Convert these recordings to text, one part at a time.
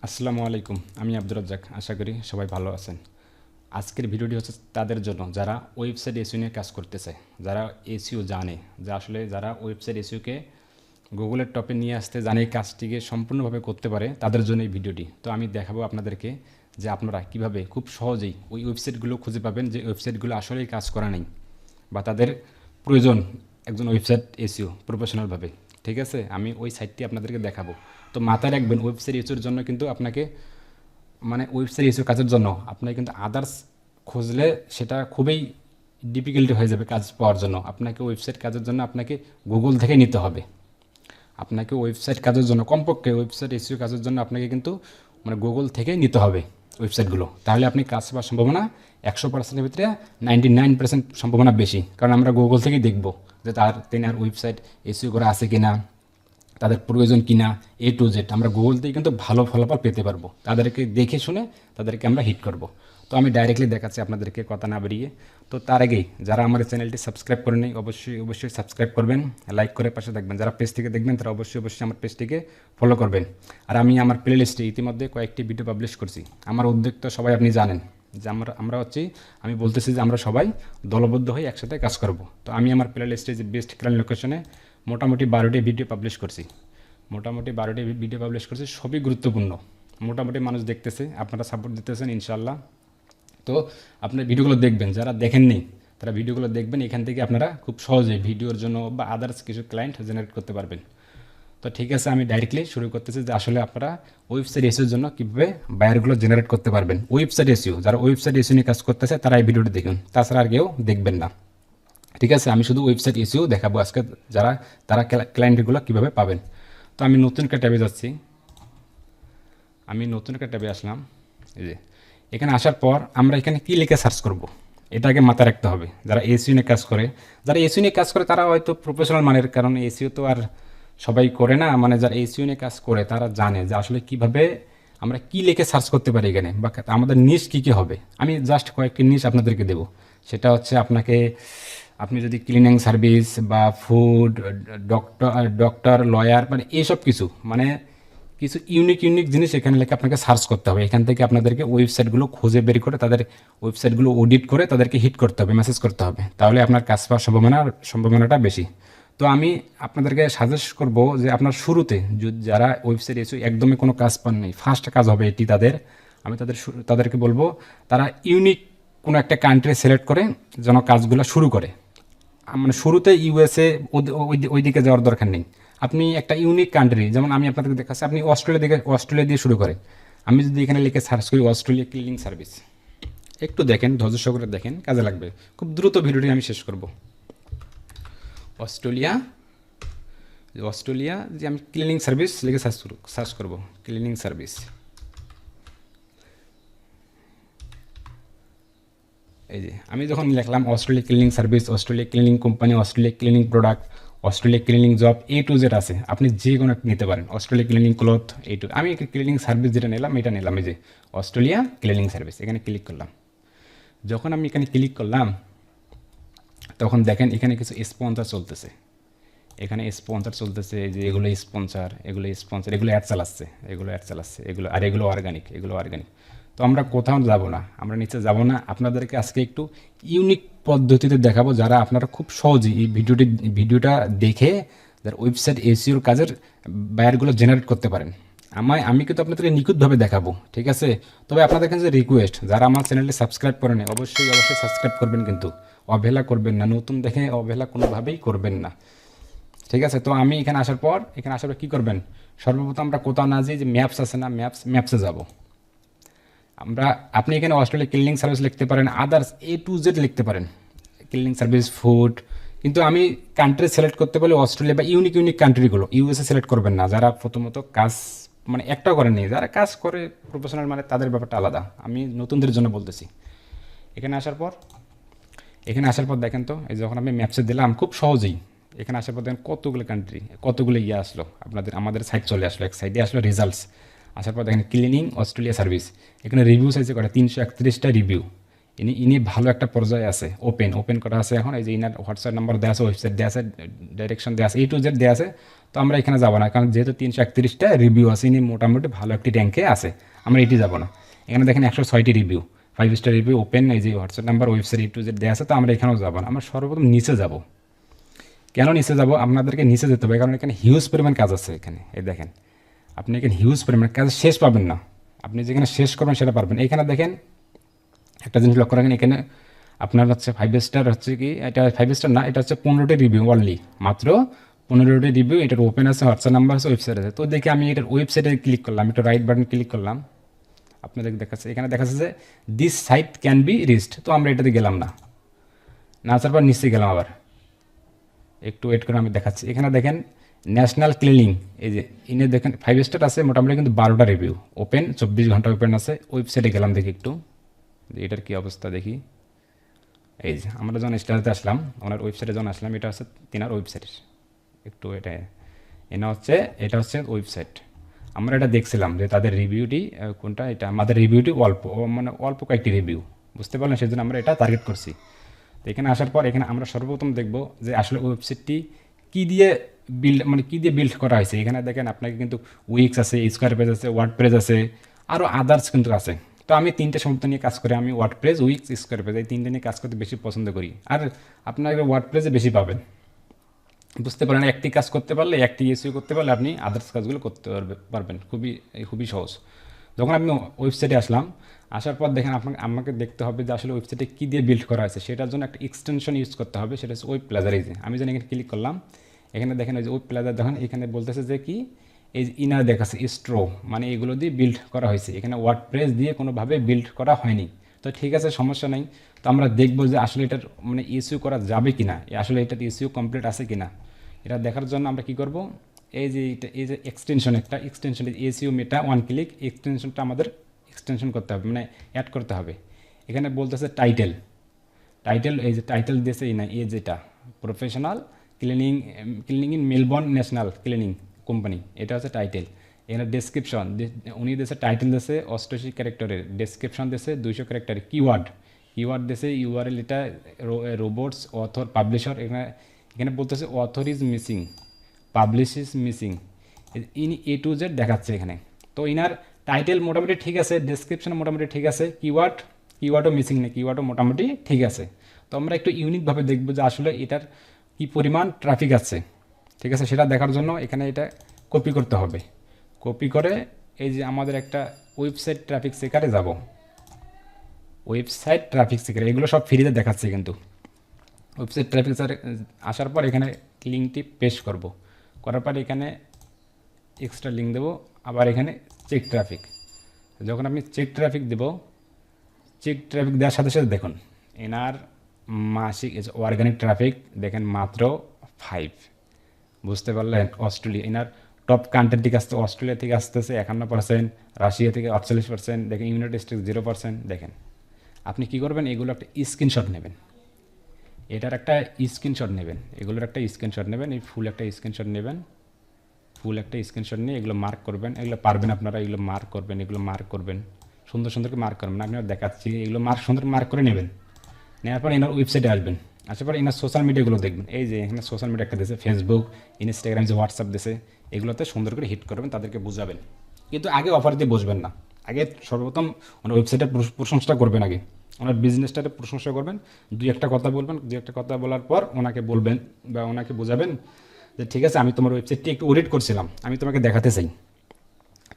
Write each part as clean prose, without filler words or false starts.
আসসালামু আলাইকুম। আমি আব্দুর রাজ্জাক। আশা করি সবাই ভালো আছেন। আজকের ভিডিওটি হচ্ছে তাদের জন্য যারা ওয়েবসাইট এসইও নিয়ে কাজ করতে চায়, যারা এসইও জানে, যা আসলে যারা ওয়েবসাইট এসইওকে গুগলের টপে নিয়ে আসতে জানে, এই কাজটিকে সম্পূর্ণভাবে করতে পারে, তাদের জন্য এই ভিডিওটি। তো আমি দেখাবো আপনাদেরকে যে আপনারা কিভাবে খুব সহজেই ওই ওয়েবসাইটগুলো খুঁজে পাবেন যে ওয়েবসাইটগুলো আসলেই কাজ করা নেই বা তাদের প্রয়োজন একজন ওয়েবসাইট এসইও প্রফেশনালভাবে। ঠিক আছে, আমি ওই সাইটটি আপনাদেরকে দেখাবো। তো মাথায় রাখবেন, ওয়েবসাইট এসইওর জন্য কিন্তু আপনাকে ওয়েবসাইট এসইও কাজের জন্য আপনাকে কিন্তু আদার্স খুঁজলে সেটা খুবই ডিফিকাল্টি হয়ে যাবে কাজ পাওয়ার জন্য। আপনাকে ওয়েবসাইট কাজের জন্য আপনাকে গুগল থেকে নিতে হবে। আপনাকে ওয়েবসাইট কাজের জন্য কমপক্ষে ওয়েবসাইট এসইও কাজের জন্য আপনাকে কিন্তু গুগল থেকেই নিতে হবে ওয়েবসাইটগুলো। তাহলে আপনি কাজ পাওয়ার সম্ভাবনা 100%-এর ভিতরে 99% সম্ভাবনা বেশি, কারণ আমরা গুগল থেকেই দেখব যে তেনার ওয়েবসাইট এসইও করা আছে কিনা, তাদের প্রয়োজন কিনা, এ টু জেড আমরা গুগল থেকে কিন্তু ভালো ফলাফল পেতে পারবো। তাদেরকে দেখে শুনে তাদেরকে আমরা হিট করব। তো আমি ডাইরেক্টলি দেখাচ্ছি আপনাদেরকে, কথা না বেরিয়ে। তো তার আগেই যারা আমার চ্যানেলটি সাবস্ক্রাইব করে নেই, অবশ্যই সাবস্ক্রাইব করবেন, লাইক করে পাশে থাকবেন। যারা পেজ থেকে দেখবেন তারা অবশ্যই আমার পেজটিকে ফলো করবেন। আর আমি আমার প্লে লিস্টে ইতিমধ্যে কয়েকটি ভিডিও পাবলিশ করছি। আমার উদ্যোগ তো সবাই আপনি জানেন যে আমি বলতেছি যে আমরা সবাই দলবদ্ধ হয়ে একসাথে কাজ করব। তো আমি আমার প্লে লিস্টে যে বেস্ট ক্লায়েন্ট লোকেশনে মোটামুটি 12টি ভিডিও পাবলিশ করছি। সবই গুরুত্বপূর্ণ। মোটামুটি মানুষ দেখতেছে, আপনারা সাপোর্ট দিতেছেন ইনশাল্লাহ। তো আপনার ভিডিওগুলো দেখবেন, যারা দেখেননি তারা ভিডিওগুলো দেখবেন। এখান থেকে আপনারা খুব সহজে ভিডিওর জন্য বা আদার্স কিছু ক্লায়েন্ট জেনারেট করতে পারবেন। তো ঠিক আছে, আমি ডাইরেক্টলি শুরু করতেছি যে আসলে আপনারা ওয়েবসাইট এসইওর জন্য কীভাবে বায়ারগুলো জেনারেট করতে পারবেন। ওয়েবসাইট এসইও, যারা ওয়েবসাইট এসইও নিয়ে কাজ করতেছে তারা এই ভিডিওটি দেখুন, তাছাড়া আর কেউ দেখবেন না। ঠিক আছে, আমি শুধু ওয়েবসাইট এসইও দেখাবো আজকে, তারা ক্লায়েন্টগুলো কীভাবে পাবেন। তো আমি নতুন একটা ট্যাবে যাচ্ছি। আমি নতুন একটা ট্যাবে আসলাম। এই যে এখানে আসার পর আমরা এখানে কী লিখে সার্চ করব, এটাকে মাথায় রাখতে হবে। যারা এসইও নিয়ে কাজ করে তারা হয়তো প্রফেশনাল মানের, কারণ এসইও তো আর সবাই করে না। যারা এসইও নিয়ে কাজ করে তারা জানে যে আসলে কীভাবে আমরা কী লিখে সার্চ করতে পারি এখানে, বা আমাদের নিশ কী কী হবে। আমি জাস্ট কয়েকটি নিশ আপনাদেরকে দেবো। সেটা হচ্ছে আপনি যদি ক্লিনিং সার্ভিস বা ফুড, ডক্টর, লয়ার, এইসব কিছু কিছু ইউনিক জিনিস এখানে লিখে আপনাকে সার্চ করতে হবে। এখান থেকে আপনাদেরকে ওয়েবসাইটগুলো খুঁজে বের করে তাদের ওয়েবসাইটগুলো অডিট করে তাদেরকে হিট করতে হবে, মেসেজ করতে হবে। তাহলে আপনার কাজ পাওয়ার সম্ভাবনাটা বেশি। তো আমি আপনাদেরকে সাজেস্ট করব যে আপনার শুরুতে যারা ওয়েবসাইট এসে একদমই কোনো কাজ পান নেই, ফার্স্ট কাজ হবে এটি তাদের। আমি তাদেরকে বলবো তারা ইউনিক কোনো একটা কান্ট্রি সিলেক্ট করে যেন কাজগুলো শুরু করে। শুরুতে ইউএসএ ওই দিকে যাওয়ার দরকার নেই। আপনি একটা ইউনিক কান্ট্রি, যেমন আমি আপনাদেরকে দেখাচ্ছি, আপনি অস্ট্রেলিয়া দিয়ে শুরু করেন। আমি যদি এখানে লিখে সার্চ করি অস্ট্রেলিয়া ক্লিনিং সার্ভিস, একটু দেখেন, ধৈর্য সহকারে দেখেন, কাজে লাগবে। খুব দ্রুত ভিডিওটি আমি শেষ করব। অস্ট্রেলিয়া যে আমি ক্লিনিং সার্ভিস লিখে সার্চ করব, ক্লিনিং সার্ভিস। এই যে আমি যখন লিখলাম Australia cleaning service, Australia cleaning company, Australia cleaning product, Australia cleaning job, A to Z আছে, আপনি যে কোনো একটা নিতে পারেন। অস্ট্রেলিয়া ক্লিনিং ক্লথ, আমি ক্লিনিং সার্ভিস যেটা নিলাম এটা নিলাম। এই যে অস্ট্রেলিয়া ক্লিনিং সার্ভিস, এখানে ক্লিক করলাম। যখন আমি এখানে ক্লিক করলাম তখন দেখেন এখানে কিছু স্পন্সর চলতেছে। যে এগুলো স্পন্সর, এগুলো অ্যাড চালাচ্ছে, এগুলো অর্গানিক। তো আমরা কোথাও যাব না, আমরা নিচে যাব না। আপনাদেরকে আজকে একটু ইউনিক পদ্ধতিতে দেখাবো, যারা আপনারা খুব সহজেই এই ভিডিওটা দেখে যারা ওয়েবসাইট এসইওর কাজের বায়ারগুলো জেনারেট করতে পারেন। আমি কিন্তু আপনাদেরকে নিখুঁতভাবে দেখাবো, ঠিক আছে। তবে আপনাদের কাছে রিকোয়েস্ট, যারা আমার চ্যানেলটি সাবস্ক্রাইব করেন অবশ্যই সাবস্ক্রাইব করবেন, কিন্তু অবহেলা করবেন না। নতুন দেখে অবহেলা কোনোভাবেই করবেন না, ঠিক আছে। তো আমি এখানে আসার পর কী করবেন, সর্বপ্রথম আমরা কোথাও না যাই, যে ম্যাপস আছে না, ম্যাপসে যাব। আপনি এখানে অস্ট্রেলিয়া ক্লিনিং সার্ভিস লিখতে পারেন, আদার্স এ টু জেড লিখতে পারেন, ক্লিনিং সার্ভিস, ফুড। কিন্তু আমি কান্ট্রি সিলেক্ট করতে বলে অস্ট্রেলিয়া বা ইউনিক কান্ট্রিগুলো, ইউএসএ সিলেক্ট করবেন না। যারা প্রথমত কাজ একটাও করেনি, যারা কাজ করে প্রফেশনাল তাদের ব্যাপারটা আলাদা। আমি নতুনদের জন্য বলতেছি। এখানে আসার পর দেখেন তো, এই যখন আমি ম্যাপসে দিলাম খুব সহজেই, এখানে আসার পর দেখেন কতগুলো কান্ট্রি, কতগুলো আসলো, আমাদের সাইট চলে আসলো। এক সাইডে আসলো রেজাল্টস। আসার পর দেখেন ক্লিনিং অস্ট্রেলিয়া সার্ভিস, এখানে রিভিউ চাইছে করে 331টা রিভিউ। ইনি ভালো একটা পর্যায়ে আছে, ওপেন করা আছে এখন। এই যে ইনার হোয়াটসঅ্যাপ নাম্বার দেওয়া আছে, ওয়েবসাইট দেওয়া আছে, ডাইরেকশন দেওয়া আছে, A to Z দেওয়া আছে। তো আমরা এখানে যাবো না, কারণ যেহেতু 331টা রিভিউ আছে, ইনি মোটামুটি ভালো একটি র্যাঙ্কে আছে, আমরা এটি যাবো না। এখানে দেখেন 106টি রিভিউ, 5 স্টার রিভিউ, ওপেন, এই যে WhatsApp number, website A to Z দেওয়া আছে। তো আমরা এখানেও যাবো না, আমরা সর্বপ্রথম নিচে যাব। কেন নিচে যাব? আপনাদেরকে নিচে যেতে হবে, কারণ এখানে হিউজ পরিমাণ কাজ আছে। এখানে এই দেখেন, আপনি এখানে হিউজ পরিমাণ কাজ শেষ পাবেন না, আপনি যেখানে শেষ করবেন সেটা পারবেন। এখানে দেখেন একটা জিনিস লক্ষ্য রাখেন, এখানে আপনার হচ্ছে 5 স্টার হচ্ছে কি, এটা 5 স্টার না, এটা হচ্ছে 15টি রিভিউ অনলি, মাত্র 15টি রিভিউ। এটার ওপেন আছে, হোয়াটসঅ্যাপ নাম্বার আছে, ওয়েবসাইট আছে। তো দেখি আমি এটার ওয়েবসাইটে ক্লিক করলাম, একটু রাইট বাটন ক্লিক করলাম, আপনাদের দেখাচ্ছে, এখানে দেখাচ্ছে যে this site can be reached. তো আমরা এটাতে গেলাম না, না আসার পর নিচে গেলাম আবার, একটু ওয়েট করে আমি দেখাচ্ছি। এখানে দেখেন ন্যাশনাল ক্লিনিং, এই যে ইনি দেখেন 5 স্টার আছে, মোটামুটি কিন্তু 12টা রিভিউ, ওপেন 24 ঘন্টা ওপেন আছে। ওয়েবসাইটে গেলাম, দেখি একটু এটার কী অবস্থা দেখি। এই যে আমরা যখন স্টারতে আসলাম, ওনার ওয়েবসাইটে যখন আসলাম, এটা হচ্ছে তিনার ওয়েবসাইট, একটু এটা হচ্ছে ওয়েবসাইট। আমরা এটা দেখছিলাম যে তাদের রিভিউটি কোনটা, এটা আমাদের রিভিউটি মানে অল্প কয়েকটি রিভিউ, বুঝতে পারলেন, সেই জন্য আমরা এটা টার্গেট করছি। তো এখানে আসার পর এখানে আমরা সর্বপ্রথম দেখব যে আসলে ওয়েবসাইটটি কী দিয়ে বিল্ড করা হয়েছে। এখানে দেখেন আপনাকে কিন্তু উইক্স আছে, স্কোয়ার পেজ আছে, ওয়ার্ডপ্রেস আছে, আরও আদার্স কিন্তু আছে। তো আমি 3টে শব্দ নিয়ে কাজ করি, আমি ওয়ার্ডপ্রেস, উইক্স, স্কোয়ার পেজ, এই 3টে নিয়ে কাজ করতে বেশি পছন্দ করি। আর আপনাকে ওয়ার্ডপ্রেসে বেশি পাবেন, বুঝতে পারেন, একটি কাজ করতে পারলে, একটি এসইও করতে পারলে আপনি আদার্স কাজগুলো করতে পারবেন, খুবই সহজ। যখন আমি ওয়েবসাইটে আসলাম, আসার পর দেখেন আমাকে দেখতে হবে যে আসলে ওয়েবসাইটে কী দিয়ে বিল্ড করা হয়েছে, সেটার জন্য একটা এক্সটেনশন ইউজ করতে হবে, সেটা হচ্ছে ওয়েব প্লাজার। এই যে আমি যেন এখানে ক্লিক করলাম, এখানে দেখেন ওই যে ওয়েব প্লাজার, দেখেন এখানে বলতেছে যে কি, এই যে ইনার দেখাচ্ছে স্ট্রো, মানে এগুলো দিয়ে বিল্ড করা হয়েছে, এখানে ওয়ার্ডপ্রেস দিয়ে কোনোভাবে বিল্ড করা হয়নি। তো ঠিক আছে, সমস্যা নেই। তো আমরা দেখবো যে আসলে এটার মানে এসইও করা যাবে কিনা, আসলে এটার এসইও কমপ্লিট আছে কিনা, এটা দেখার জন্য আমরা কি করব, এই যে এক্সটেনশন, একটা এক্সটেনশন এসইও মেটা ওয়ান ক্লিক, এক্সটেনশনটা আমাদের এক্সটেনশন করতে হবে, মানে অ্যাড করতে হবে। এখানে বলতেছে টাইটেল, এই যে টাইটেল দিয়েছে এই না, এই যেটা professional cleaning in Melbourne national cleaning company, এটা হচ্ছে টাইটেল। এখানে ডেসক্রিপশন, উনি দিয়েছে টাইটেল দিয়েছে 88 ক্যারেক্টারের, ডেসক্রিপশন দিয়েছে 200 ক্যারেক্টারের, কিওয়ার্ড দিয়েছে ইউআরএল, এটা রোবটস, অথর, পাবলিশার। এখানে বলতেছে author is missing, publish is missing, ইনি A to Z দেখাচ্ছে এখানে। তো ইনার টাইটেল মোটামুটি ঠিক আছে, ডেসক্রিপশন মোটামুটি ঠিক আছে, কিওয়ার্ডও মিসিং নেই, কিওয়ার্ডও মোটামুটি ঠিক আছে। তো আমরা একটু ইউনিকভাবে দেখব যে আসলে এটার কী পরিমাণ ট্রাফিক আছে, ঠিক আছে, সেটা দেখার জন্য এখানে এটা কপি করতে হবে। কপি করে এই যে আমাদের একটা ওয়েবসাইট ট্রাফিক চেকারে যাব, ওয়েবসাইট ট্রাফিক চেকার, এগুলো সব ফ্রিতে দেখাচ্ছে কিন্তু। ওয়েবসাইট ট্রাফিক আসার পর এখানে লিঙ্কটি পেস্ট করব, করার পর এখানে এক্সট্রা লিঙ্ক দেবো, আবার এখানে চেক ট্রাফিক। যখন আমি চেক ট্রাফিক দেবো, চেক ট্রাফিক দেওয়ার সাথে সাথে দেখুন এনার মাসিক অর্গানিক ট্রাফিক দেখেন মাত্র 5, বুঝতে পারলেন। অস্ট্রেলিয়া, এনার টপ কান্ট্রি থেকে আসতে, অস্ট্রেলিয়া থেকে আসতেছে 51%, রাশিয়া থেকে 48%, দেখেন ইউনাইটেড স্টেটস 0%। দেখেন আপনি কী করবেন, এগুলো একটা স্ক্রিনশট নেবেন, এটার একটা স্ক্রিনশট নেবেন, এগুলোর একটা স্ক্রিনশট নেবেন, এই ফুল একটা স্ক্রিনশট নেবেন, নিয়ে এগুলো মার্ক করবেন, এগুলো পারবেন আপনারা, এগুলো মার্ক করবেন, সুন্দর করে মার্ক করবেন, আমি দেখাচ্ছি, এগুলো সুন্দর মার্ক করে নেবেন। নেওয়ার পর এনার ওয়েবসাইটে আসবেন, আসার পর এনার সোশ্যাল মিডিয়াগুলো দেখবেন, এই যে এখানে সোশ্যাল মিডিয়া একটা দিয়েছে, ফেসবুক, ইনস্টাগ্রাম, যে হোয়াটসঅ্যাপ দিয়েছে, এগুলোতে সুন্দর করে হিট করবেন, তাদেরকে বুঝাবেন। কিন্তু আগে অফার দিয়ে বসবেন না, আগে সর্বপ্রথম ওনার ওয়েবসাইটের প্রশংসা করবেন, আগে ওনার বিজনেসটাতে প্রশংসা করবেন, দুই একটা কথা বলার পর ওনাকে বলবেন বা ওনাকে বোঝাবেন যে ঠিক আছে, আমি তোমার ওয়েবসাইটটি একটু অডিট করছিলাম, আমি তোমাকে দেখাতে চাই,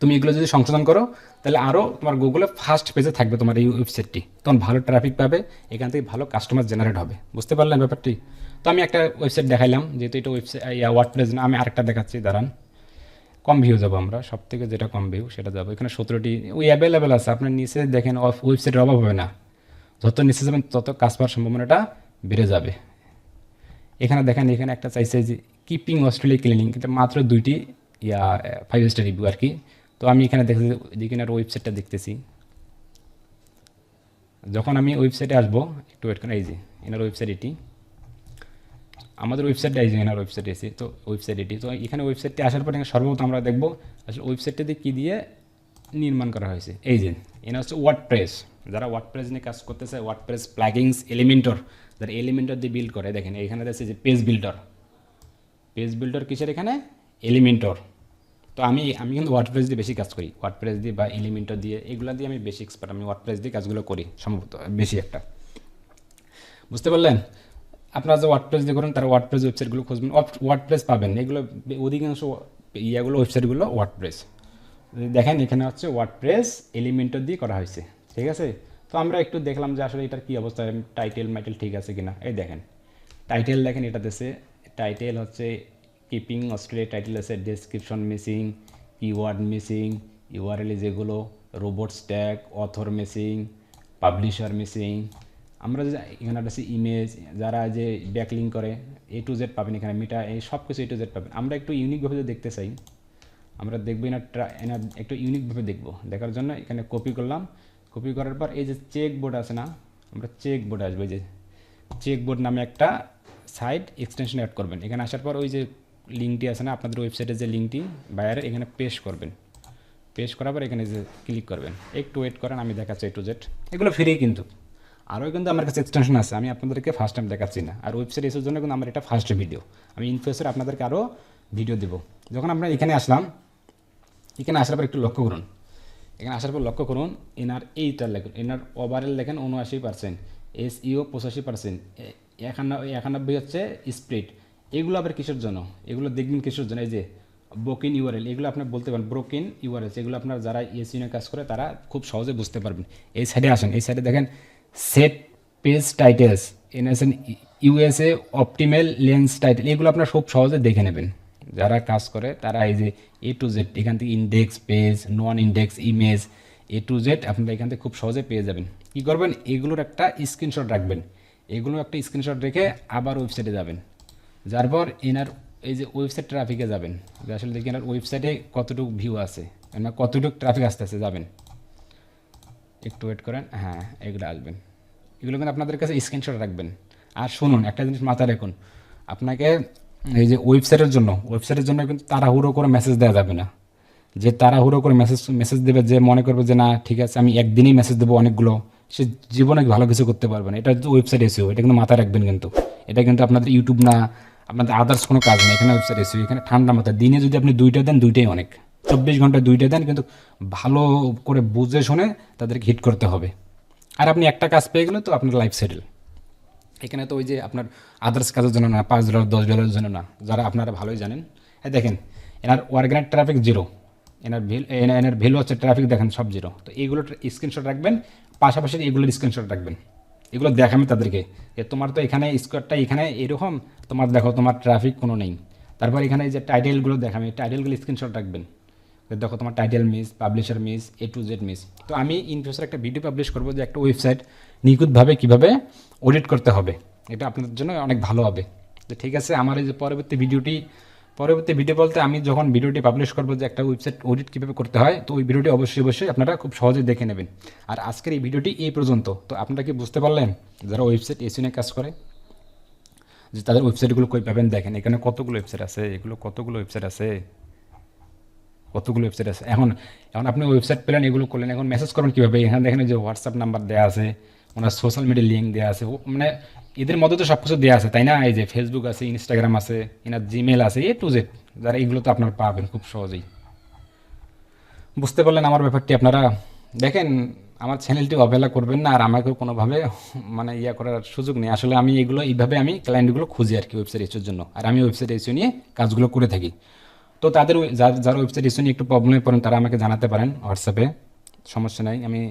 তুমি এগুলো যদি সংশোধন করো তাহলে আরও তোমার গুগলে ফার্স্ট পেজে থাকবে তোমার এই ওয়েবসাইটটি, তখন ভালো ট্রাফিক পাবে, এখান থেকে ভালো কাস্টমার জেনারেট হবে, বুঝতে পারলেন ব্যাপারটি। তো আমি একটা ওয়েবসাইট দেখাইলাম, যেহেতু এটা ওয়েবসাইট ওয়ার্ডপ্রেস না, আমি আরেকটা দেখাচ্ছি, দাঁড়ান, কম ভিউ যাবো আমরা, সব থেকে যেটা কম ভিউ সেটা যাবো। এখানে 17টি ওই অ্যাভেলেবেল আছে, আপনার নিচে দেখেন ওয়েবসাইটের অভাব হবে না, যত নিচে যাবেন তত কাজ পাওয়ার সম্ভাবনাটা বেড়ে যাবে। এখানে দেখেন, এখানে একটা চাইছে যে কিপিং অস্ট্রেলিয়া ক্লিনিং, এটা মাত্র 2টি 5 স্টার রিভিউ আর কি। তো আমি এখানে দেখি আর ওয়েবসাইটটা দেখতেছি, যখন আমি ওয়েবসাইটে আসবো একটু ওয়েট করেন, এই যে এনার ওয়েবসাইট এটি, আমাদের ওয়েবসাইটটা এই যে এনার ওয়েবসাইট এসে, তো ওয়েবসাইট এটি। তো এখানে ওয়েবসাইটটি আসার পর সর্বপ্রথম আমরা দেখবো আসলে ওয়েবসাইটটাতে কী দিয়ে নির্মাণ করা হয়েছে। এই যে এখানে হচ্ছে ওয়ার্ডপ্রেস, যারা ওয়ার্ডপ্রেস নিয়ে কাজ করতেছে, ওয়ার্ডপ্রেস প্লাগিংস, এলিমেন্টর, যারা এলিমেন্টর দিয়ে বিল্ড করে, দেখেন এখানে দেখছে যে পেজ বিল্ডার, পেজ বিল্ডার কিসের এখানে এলিমেন্টর। তো আমি কিন্তু ওয়ার্ডপ্রেস দিয়ে বেশি কাজ করি, ওয়ার্ডপ্রেস দিয়ে বা এলিমেন্টর দিয়ে, এগুলো দিয়ে আমি বেশি এক্সপার্ট, আমি ওয়ার্ডপ্রেস দিয়ে কাজগুলো করি সম্ভবত বেশি একটা। বুঝতে পারলেন? আপনারা যে ওয়ার্ডপ্রেস দিয়ে করেন তারা ওয়ার্ডপ্রেস ওয়েবসাইটগুলো খুঁজবেন, ওয়ার্ডপ্রেস পাবেন, এগুলো অধিকাংশ ইয়াগুলো ওয়েবসাইটগুলো ওয়ার্ডপ্রেস। দেখেন এখানে হচ্ছে ওয়ার্ডপ্রেস এলিমেন্টর দিয়ে করা হয়েছে, ঠিক আছে। তো আমরা একটু দেখলাম যে আসলে এটার কী অবস্থা, টাইটেল মাইটেল ঠিক আছে কিনা। এই দেখেন টাইটেল, দেখেন এটা দেশে টাইটেল হচ্ছে কিপিং অস্ট্রেলিয়া টাইটেল আছে, description missing, keyword missing, URL যেগুলো, robots tag, author missing, publisher missing. আমরা যে এখানে আছে ইমেজ, যারা যে ব্যাকলিং করে A to Z পাবেন এখানে, মিটা এই সব কিছু A to Z পাবেন। আমরা একটু ইউনিকভাবে দেখতে চাই, আমরা দেখবো এনার একটু ইউনিকভাবে দেখবো, দেখার জন্য এখানে কপি করলাম। কপি করার পর এই যে চেক বোর্ড আছে না, আমরা চেক বোর্ড আসবো, এই যে চেক বোর্ড নামে একটা সাইট এক্সটেনশন অ্যাড করবেন। এখানে আসার পর ওই যে লিঙ্কটি আছে না আপনাদের ওয়েবসাইটের যে লিঙ্কটি বাইরে, এখানে পেস্ট করবেন। পেস্ট করার পর এখানে যে ক্লিক করবেন, একটু ওয়েট করেন, আমি দেখাচ্ছি A to Z। এগুলো ফ্রি কিন্তু, আরও কিন্তু আমার কাছে এক্সটেনশন আছে, আমি আপনাদেরকে ফার্স্ট টাইম দেখাচ্ছি না। আর ওয়েবসাইট এসের জন্য কিন্তু আমার এটা ফার্স্ট ভিডিও, আমি ইনফিউচারে আপনাদেরকে আরও ভিডিও দেবো। যখন আমরা এখানে আসলাম, এখানে আসার পর একটু লক্ষ্য করুন, এখানে আসার পর লক্ষ্য করুন এনার এইটা লেখুন, এনার ওভারঅল লেখেন 79%, SEO 85%, 91 হচ্ছে স্প্রিট। এগুলো আবার কিসের জন্য, এগুলো দেখবেন কিসের জন্য, এই যে ব্রোকেন ইউআরএল, এগুলো আপনার বলতে পারেন ব্রোকেন ইউআরএল, এগুলো আপনার যারা SEO নিয়ে কাজ করে তারা খুব সহজে বুঝতে পারবেন। এই সাইডে আসেন, এই সাইডে দেখেন set page titles, NSN USA optimal lens title, এগুলো আপনার খুব সহজে দেখে নেবেন। যারা কাজ করে তারা এই যে A to Z, এখান থেকে index, page, non index, image, A to Z আপনারা এখান থেকে খুব সহজে পেয়ে যাবেন। কী করবেন, এগুলোর একটা স্ক্রিনশট রাখবেন, এগুলো একটা স্ক্রিনশট রেখে আবার ওয়েবসাইটে যাবেন, যার পর এনার এই যে ওয়েবসাইট ট্রাফিকে যাবেন, যে আসলে দেখি এনার ওয়েবসাইটে কতটুকু ভিউ আছে, মানে কতটুকু ট্রাফিক আসতেছে, যাবেন একটু ওয়েট করেন, হ্যাঁ এগুলো আসবেন। এগুলো কিন্তু আপনাদের কাছে স্ক্রিনশট রাখবেন। আর শুনুন, একটা জিনিস মাথায় রাখুন, আপনাকে এই যে ওয়েবসাইটের জন্য কিন্তু তাড়াহুড়ো করে মেসেজ দেওয়া যাবে না। যে তাড়াহুড়ো করে মেসেজ দেবে, যে মনে করবে যে না ঠিক আছে আমি একদিনেই মেসেজ দেবো অনেকগুলো, সে জীবনে ভালো কিছু করতে পারবে না। এটা হচ্ছে ওয়েবসাইট এসইও, এটা কিন্তু মাথায় রাখবেন। কিন্তু এটা কিন্তু আপনাদের ইউটিউব না, আপনাদের আদার্স কোনো কাজ নেই, এখানে ওয়েবসাইট এসইও। এখানে ঠান্ডা মাথায় দিনে যদি আপনি 2টা দেন, 2টাই অনেক, 24 ঘন্টায় 2টা দেন, কিন্তু ভালো করে বুঝে শুনে তাদেরকে হিট করতে হবে। আর আপনি একটা কাজ পেয়ে গেলে তো আপনার লাইফ সেটেল। এখানে তো ওই যে আপনার আদার্স কাজের জন্য না, $5 $10 জন্য না, যারা আপনারা ভালোই জানেন। দেখেন এনার অর্গানিক ট্রাফিক 0, এনার ভ্যালু হচ্ছে ট্রাফিক, দেখেন সব 0। তো এইগুলোর স্ক্রিনশট রাখবেন, পাশাপাশি এগুলোর স্ক্রিনশট রাখবেন। এগুলো দেখাবেন তাদেরকে যে তোমার তো এখানে স্কোয়ারটা এখানে এরকম, তোমার দেখো তোমার ট্রাফিক কোনো নেই। তারপর এখানে যে টাইটেলগুলো দেখাবেন, টাইটেলগুলো স্ক্রিনশট রাখবেন, দেখো তোমার title miss, publisher miss, A to Z miss. তো আমি ইন ফিউচার একটা ভিডিও পাবলিশ করবো যে একটা ওয়েবসাইট নিখুঁতভাবে কীভাবে অডিট করতে হবে, এটা আপনাদের জন্য অনেক ভালো হবে। তো ঠিক আছে, আমার এই যে পরবর্তী ভিডিও বলতে আমি যখন ভিডিওটি পাবলিশ করবো যে একটা ওয়েবসাইট অডিট কীভাবে করতে হয়, তো ওই ভিডিওটি অবশ্যই আপনারা খুব সহজে দেখে নেবেন। আর আজকের এই ভিডিওটি এই পর্যন্ত। তো আপনারা কি বুঝতে পারলেন যারা ওয়েবসাইট এসইও নিয়ে কাজ করে যে তাদের ওয়েবসাইটগুলো কই পাবেন? দেখেন এখানে কতগুলো ওয়েবসাইট আছে, কতগুলো ওয়েবসাইট আছে। এখন আপনি ওয়েবসাইট পেলেন, এগুলো করলেন, এখন মেসেজ করবেন কীভাবে? এখানে দেখেন যে হোয়াটসঅ্যাপ নাম্বার দেওয়া আছে, ওনার সোশ্যাল মিডিয়া লিঙ্ক দেওয়া আছে, মানে এদের মধ্যে তো সব কিছু দেওয়া আছে, তাই না? এই যে ফেসবুক আছে, ইনস্টাগ্রাম আছে, এনার জিমেল আছে, A to Z, যারা এগুলো তো আপনারা পাবেন খুব সহজেই। বুঝতে পারলেন আমার ব্যাপারটি? আপনারা দেখেন আমার চ্যানেলটি অবহেলা করবেন না, আর আমাকেও কোনোভাবে মানে করার সুযোগ নেই। আসলে আমি এগুলো এইভাবে আমি ক্লায়েন্টগুলো খুঁজি আর কি ওয়েবসাইট এসইওর জন্য, আর আমি ওয়েবসাইট এসইও নিয়ে কাজগুলো করে থাকি। তো তাদের যারা ওয়েবসাইট এসইও নিয়ে একটু প্রবলেমে পড়েন তারা আমাকে জানাতে পারেন হোয়াটসঅ্যাপে, সমস্যা নাই, আমি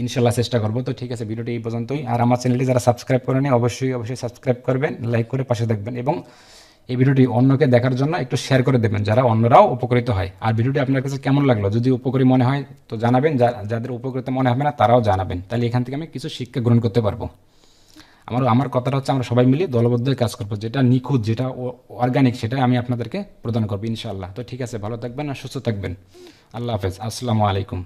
ইনশাল্লাহ চেষ্টা করবো। তো ঠিক আছে, ভিডিওটি এই পর্যন্তই। আর আমার চ্যানেলটি যারা সাবস্ক্রাইব করেনি অবশ্যই সাবস্ক্রাইব করবেন, লাইক করে পাশে থাকবেন, এবং এই ভিডিওটি অন্যকে দেখার জন্য একটু শেয়ার করে দেবেন, যারা অন্যরাও উপকৃত হয়। আর ভিডিওটি আপনার কাছে কেমন লাগলো, যদি উপকারী মনে হয় তো জানাবেন, যাদের উপকৃত মনে হবে না তারাও জানাবেন, তাহলে এখান থেকে আমি কিছু শিক্ষা গ্রহণ করতে পারবো। আমার কথাটা হচ্ছে আমরা সবাই মিলে দলবদ্ধ কাজ করবো, যেটা নিখুঁত, যেটা অর্গানিক, সেটা আমি আপনাদেরকে প্রদান করবো ইনশাআল্লাহ। তো ঠিক আছে, ভালো থাকবেন আর সুস্থ থাকবেন। আল্লাহ হাফেজ, আসসালামু আলাইকুম।